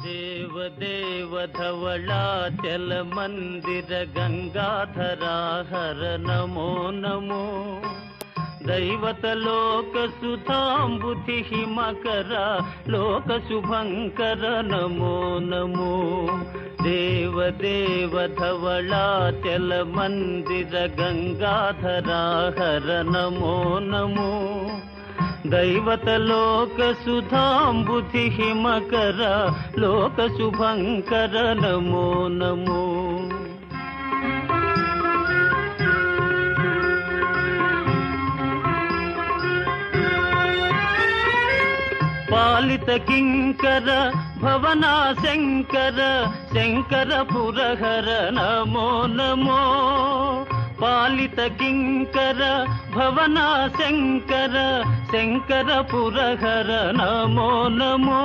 देव धवलाचल मंदिर गंगाधरा हर नमो नमो दैवत लोक सुधांबुधि हिमकर लोक शुभंकर नमो नमो देव धवलाचल मंदिर गंगाधरा हर नमो नमो दैवत लोक सुधांबुधि हिमकर लोक शुभंकर नमो नमो पालित किंकर भवना शंकर शंकर पुरहर नमो नमो पालित किंकर भवना शंकर शंकर पुरहर नमो नमो